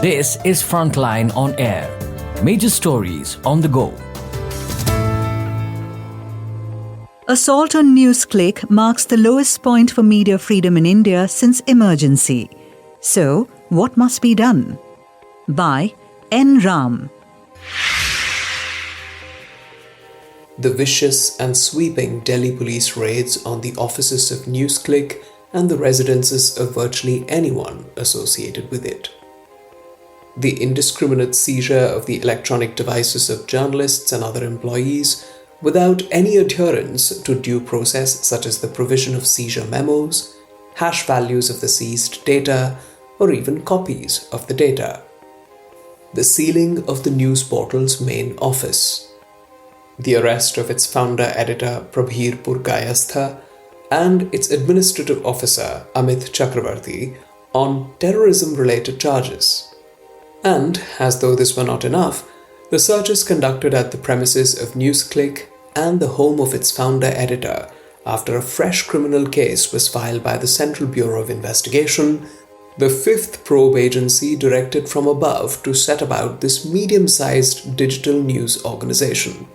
This is Frontline on Air. Major stories on the go. Assault on NewsClick marks the lowest point for media freedom in India since emergency. So, what must be done? By N. Ram. The vicious and sweeping Delhi police raids on the offices of NewsClick and the residences of virtually anyone associated with it. The indiscriminate seizure of the electronic devices of journalists and other employees without any adherence to due process, such as the provision of seizure memos, hash values of the seized data, or even copies of the data. The sealing of the news portal's main office. The arrest of its founder-editor Prabhir Purkayastha and its administrative officer Amit Chakravarty on terrorism-related charges. And, as though this were not enough, the searches conducted at the premises of NewsClick and the home of its founder-editor after a fresh criminal case was filed by the Central Bureau of Investigation, the fifth probe agency directed from above to set about this medium-sized digital news organization.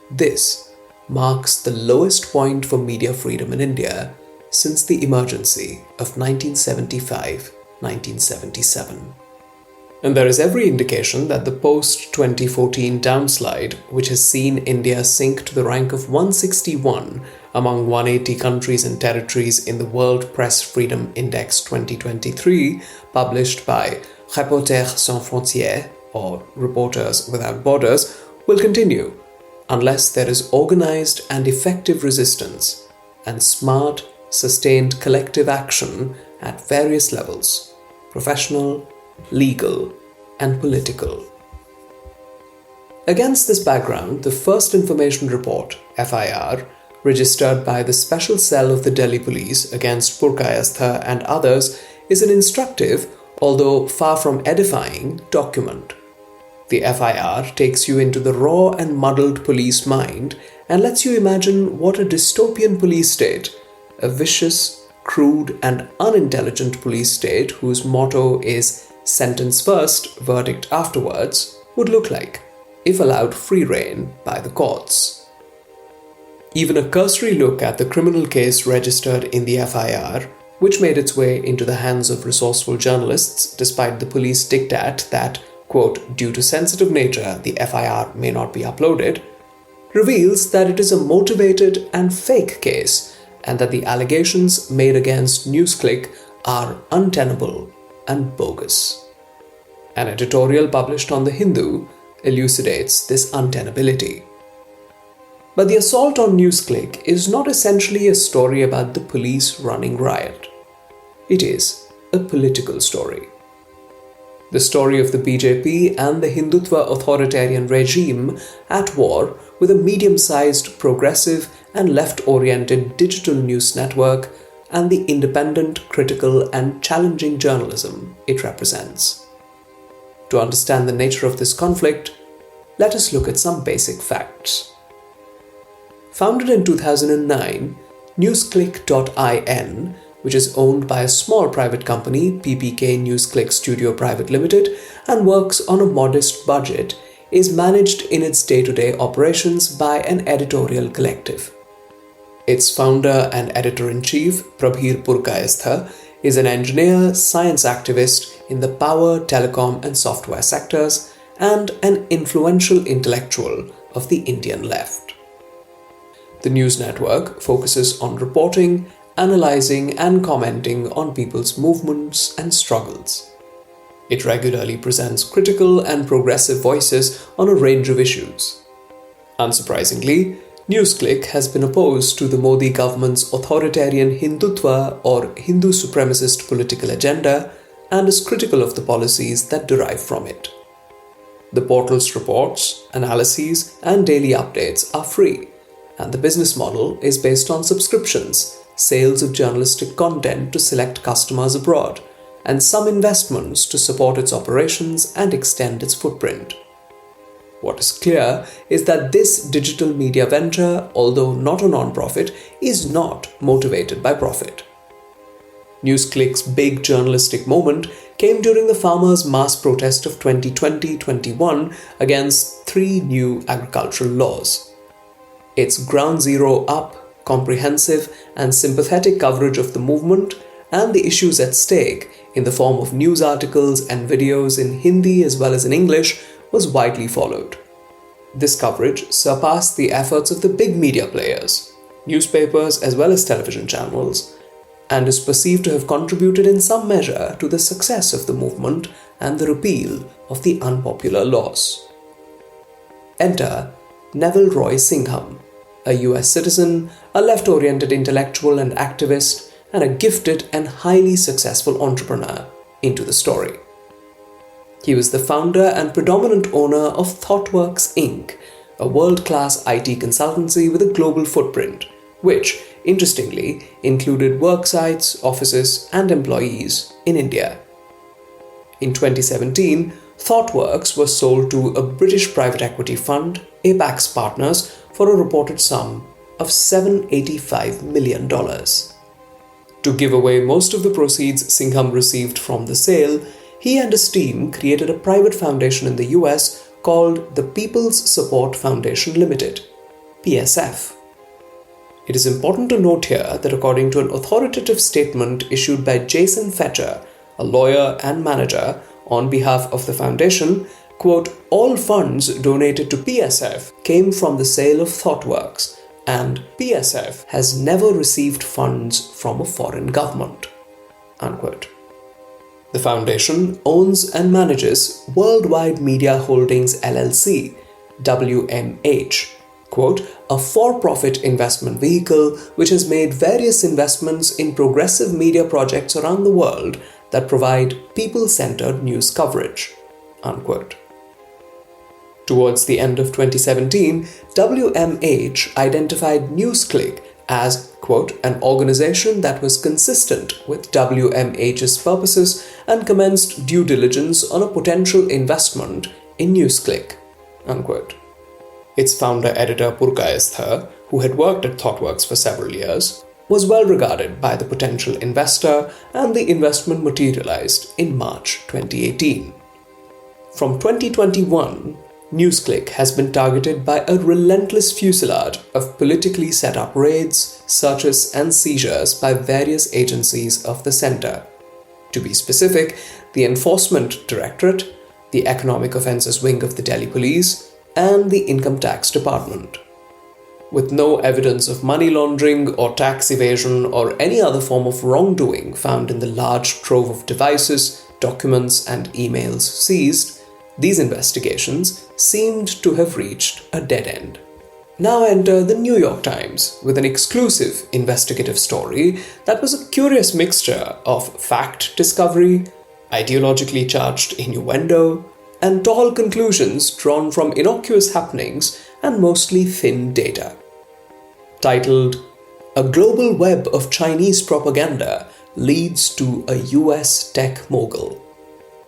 This marks the lowest point for media freedom in India since the emergency of 1975-1977. And there is every indication that the post-2014 downslide, which has seen India sink to the rank of 161 among 180 countries and territories in the World Press Freedom Index 2023, published by Reporters Sans Frontières, or Reporters Without Borders, will continue unless there is organized and effective resistance and smart, sustained collective action at various levels: professional, legal, and political. Against this background, the First Information Report, FIR, registered by the Special Cell of the Delhi Police against Purkayastha and others, is an instructive, although far from edifying, document. The FIR takes you into the raw and muddled police mind and lets you imagine what a dystopian police state, a vicious, crude, and unintelligent police state whose motto is sentence first, verdict afterwards, would look like if allowed free rein by the courts. Even a cursory look at the criminal case registered in the FIR, which made its way into the hands of resourceful journalists despite the police diktat that, quote, due to sensitive nature, the FIR may not be uploaded, reveals that it is a motivated and fake case and that the allegations made against NewsClick are untenable and bogus. An editorial published on The Hindu elucidates this untenability. But the assault on NewsClick is not essentially a story about the police running riot. It is a political story. The story of the BJP and the Hindutva authoritarian regime at war with a medium-sized, progressive and left-oriented digital news network and the independent, critical and challenging journalism it represents. To understand the nature of this conflict, let us look at some basic facts. Founded in 2009, NewsClick.in, which is owned by a small private company, PPK NewsClick Studio Private Limited, and works on a modest budget, is managed in its day-to-day operations by an editorial collective. Its founder and editor-in-chief, Prabhir Purkayastha, is an engineer, science activist in the power, telecom and software sectors and an influential intellectual of the Indian left. The news network focuses on reporting, analyzing and commenting on people's movements and struggles. It regularly presents critical and progressive voices on a range of issues. Unsurprisingly, NewsClick has been opposed to the Modi government's authoritarian Hindutva or Hindu supremacist political agenda and is critical of the policies that derive from it. The portal's reports, analyses, and daily updates are free, and the business model is based on subscriptions, sales of journalistic content to select customers abroad, and some investments to support its operations and extend its footprint. What is clear is that this digital media venture, although not a non-profit, is not motivated by profit. NewsClick's big journalistic moment came during the farmers' mass protest of 2020-21 against 3 new agricultural laws. Its ground zero up, comprehensive and sympathetic coverage of the movement and the issues at stake in the form of news articles and videos in Hindi as well as in English was widely followed. This coverage surpassed the efforts of the big media players, newspapers as well as television channels, and is perceived to have contributed in some measure to the success of the movement and the repeal of the unpopular laws. Enter Neville Roy Singham, a US citizen, a left-oriented intellectual and activist, and a gifted and highly successful entrepreneur, into the story. He was the founder and predominant owner of ThoughtWorks Inc., a world-class IT consultancy with a global footprint, which, interestingly, included work sites, offices, and employees in India. In 2017, ThoughtWorks was sold to a British private equity fund, Apax Partners, for a reported sum of $785 million. To give away most of the proceeds Singham received from the sale, he and his team created a private foundation in the US called the People's Support Foundation Limited, PSF. It is important to note here that according to an authoritative statement issued by Jason Fetcher, a lawyer and manager, on behalf of the foundation, quote, all funds donated to PSF came from the sale of ThoughtWorks, and PSF has never received funds from a foreign government, unquote. The foundation owns and manages Worldwide Media Holdings LLC, WMH, quote, a for-profit investment vehicle which has made various investments in progressive media projects around the world that provide people-centered news coverage, unquote. Towards the end of 2017, WMH identified NewsClick as, quote, an organization that was consistent with WMH's purposes and commenced due diligence on a potential investment in NewsClick, unquote. Its founder-editor Purkayastha, who had worked at ThoughtWorks for several years, was well regarded by the potential investor, and the investment materialized in March 2018. From 2021, NewsClick has been targeted by a relentless fusillade of politically set up raids, searches, and seizures by various agencies of the center. To be specific, the Enforcement Directorate, the Economic Offences Wing of the Delhi Police, and the Income Tax Department. With no evidence of money laundering or tax evasion or any other form of wrongdoing found in the large trove of devices, documents, and emails seized, these investigations seemed to have reached a dead end. Now enter the New York Times with an exclusive investigative story that was a curious mixture of fact discovery, ideologically charged innuendo, and tall conclusions drawn from innocuous happenings and mostly thin data. Titled, A Global Web of Chinese Propaganda Leads to a US Tech Mogul.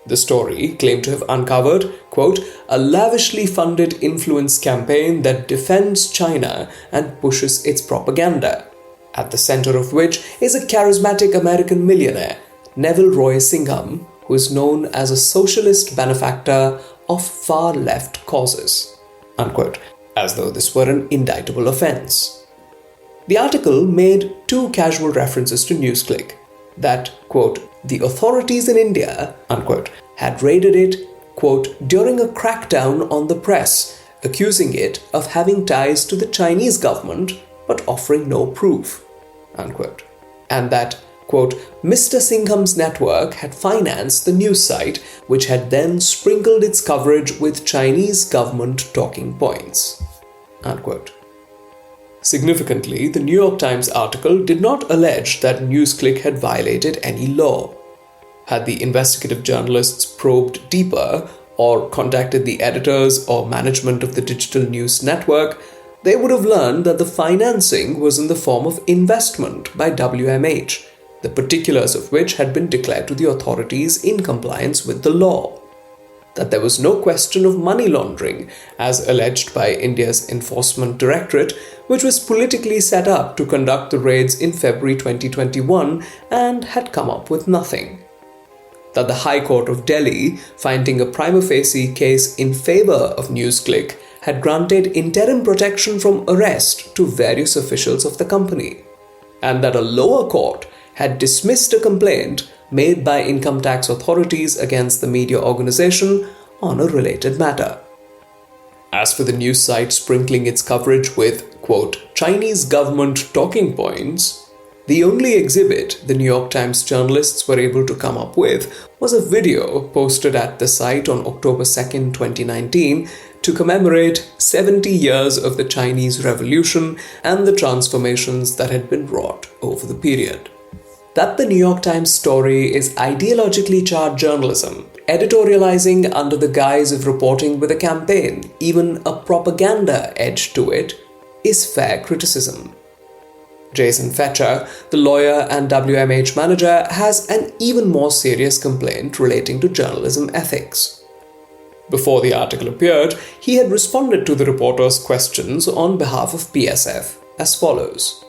The story claimed to have uncovered, quote, a lavishly funded influence campaign that defends China and pushes its propaganda, at the center of which is a charismatic American millionaire, Neville Roy Singham, who is known as a socialist benefactor of far-left causes, unquote, as though this were an indictable offense. The article made 2 casual references to NewsClick, that, quote, the authorities in India, unquote, had raided it, quote, during a crackdown on the press, accusing it of having ties to the Chinese government but offering no proof, unquote, and that, quote, Mr. Singham's network had financed the news site, which had then sprinkled its coverage with Chinese government talking points, unquote. Significantly, the New York Times article did not allege that NewsClick had violated any law. Had the investigative journalists probed deeper or contacted the editors or management of the digital news network, they would have learned that the financing was in the form of investment by WMH, the particulars of which had been declared to the authorities in compliance with the law. That there was no question of money laundering, as alleged by India's Enforcement Directorate, which was politically set up to conduct the raids in February 2021 and had come up with nothing. that the High Court of Delhi, finding a prima facie case in favor of NewsClick, had granted interim protection from arrest to various officials of the company, and that a lower court had dismissed a complaint made by income tax authorities against the media organization on a related matter. As for the news site sprinkling its coverage with, quote, Chinese government talking points, the only exhibit the New York Times journalists were able to come up with was a video posted at the site on October 2nd, 2019 to commemorate 70 years of the Chinese Revolution and the transformations that had been wrought over the period. That the New York Times story is ideologically charged journalism, editorializing under the guise of reporting with a campaign, even a propaganda edge to it, is fair criticism. Jason Fetcher, the lawyer and WMH manager, has an even more serious complaint relating to journalism ethics. Before the article appeared, he had responded to the reporter's questions on behalf of PSF as follows,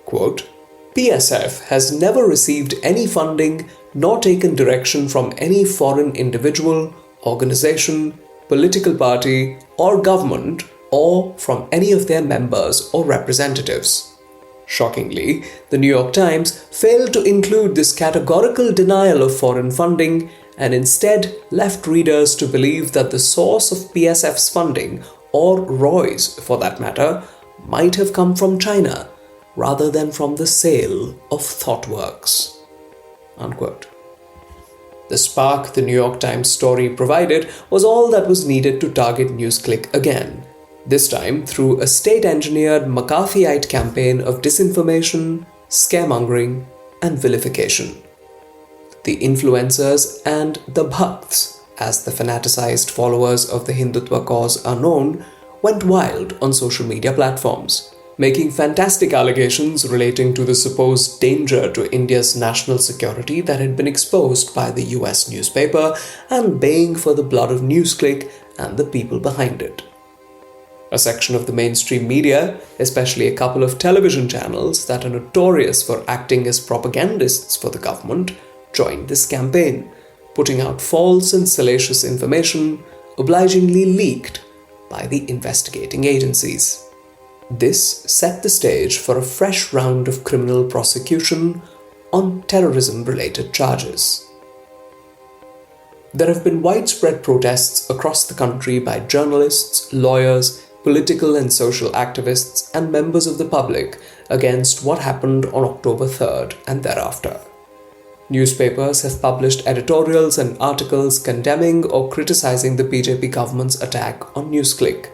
quote, PSF has never received any funding nor taken direction from any foreign individual, organization, political party, or government, or from any of their members or representatives. Shockingly, the New York Times failed to include this categorical denial of foreign funding and instead left readers to believe that the source of PSF's funding, or Roy's for that matter, might have come from China rather than from the sale of ThoughtWorks. Unquote. The spark the New York Times story provided was all that was needed to target NewsClick again, this time through a state-engineered McCarthyite campaign of disinformation, scaremongering, and vilification. The influencers and the bhakts, as the fanaticized followers of the Hindutva cause are known, went wild on social media platforms, making fantastic allegations relating to the supposed danger to India's national security that had been exposed by the US newspaper and baying for the blood of NewsClick and the people behind it. A section of the mainstream media, especially a couple of television channels that are notorious for acting as propagandists for the government, joined this campaign, putting out false and salacious information obligingly leaked by the investigating agencies. This set the stage for a fresh round of criminal prosecution on terrorism-related charges. There have been widespread protests across the country by journalists, lawyers, political and social activists, and members of the public against what happened on October 3rd and thereafter. Newspapers have published editorials and articles condemning or criticizing the BJP government's attack on NewsClick.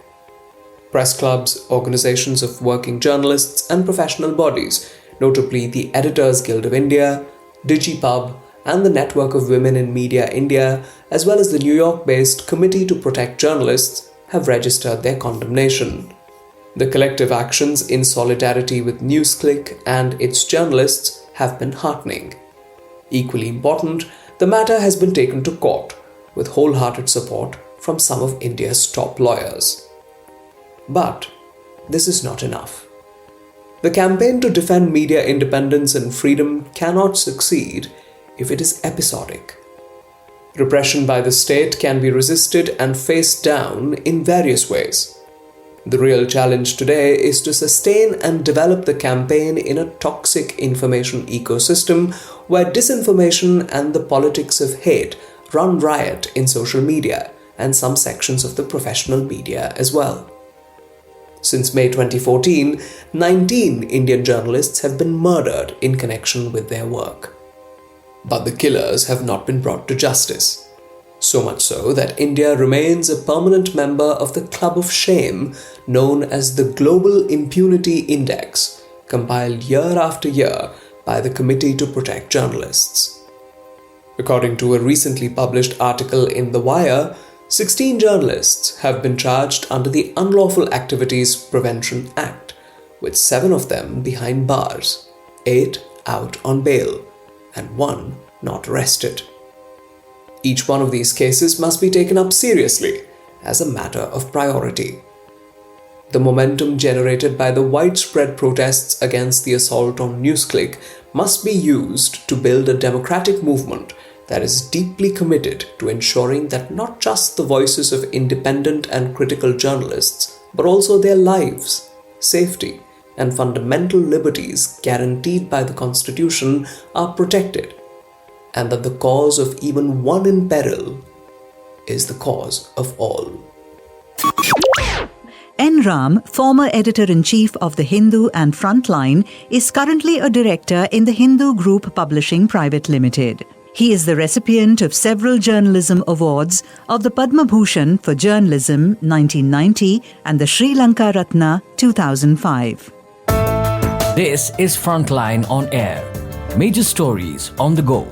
Press clubs, organizations of working journalists, and professional bodies, notably the Editors Guild of India, DigiPub, and the Network of Women in Media India, as well as the New York-based Committee to Protect Journalists, have registered their condemnation. The collective actions in solidarity with NewsClick and its journalists have been heartening. Equally important, the matter has been taken to court, with wholehearted support from some of India's top lawyers. But this is not enough. The campaign to defend media independence and freedom cannot succeed if it is episodic. Repression by the state can be resisted and faced down in various ways. The real challenge today is to sustain and develop the campaign in a toxic information ecosystem where disinformation and the politics of hate run riot in social media and some sections of the professional media as well. Since May 2014, 19 Indian journalists have been murdered in connection with their work. But the killers have not been brought to justice. So much so that India remains a permanent member of the Club of Shame known as the Global Impunity Index, compiled year after year by the Committee to Protect Journalists. According to a recently published article in The Wire, 16 journalists have been charged under the Unlawful Activities Prevention Act, with 7 of them behind bars, 8 out on bail, and 1 not arrested. Each one of these cases must be taken up seriously as a matter of priority. The momentum generated by the widespread protests against the assault on NewsClick must be used to build a democratic movement that is deeply committed to ensuring that not just the voices of independent and critical journalists, but also their lives, safety, and fundamental liberties guaranteed by the Constitution are protected, and that the cause of even one in peril is the cause of all. N. Ram, former editor-in-chief of The Hindu and Frontline, is currently a director in the Hindu Group Publishing Private Limited. He is the recipient of several journalism awards of the Padma Bhushan for Journalism 1990 and the Sri Lanka Ratna 2005. This is Frontline on Air. Major stories on the go.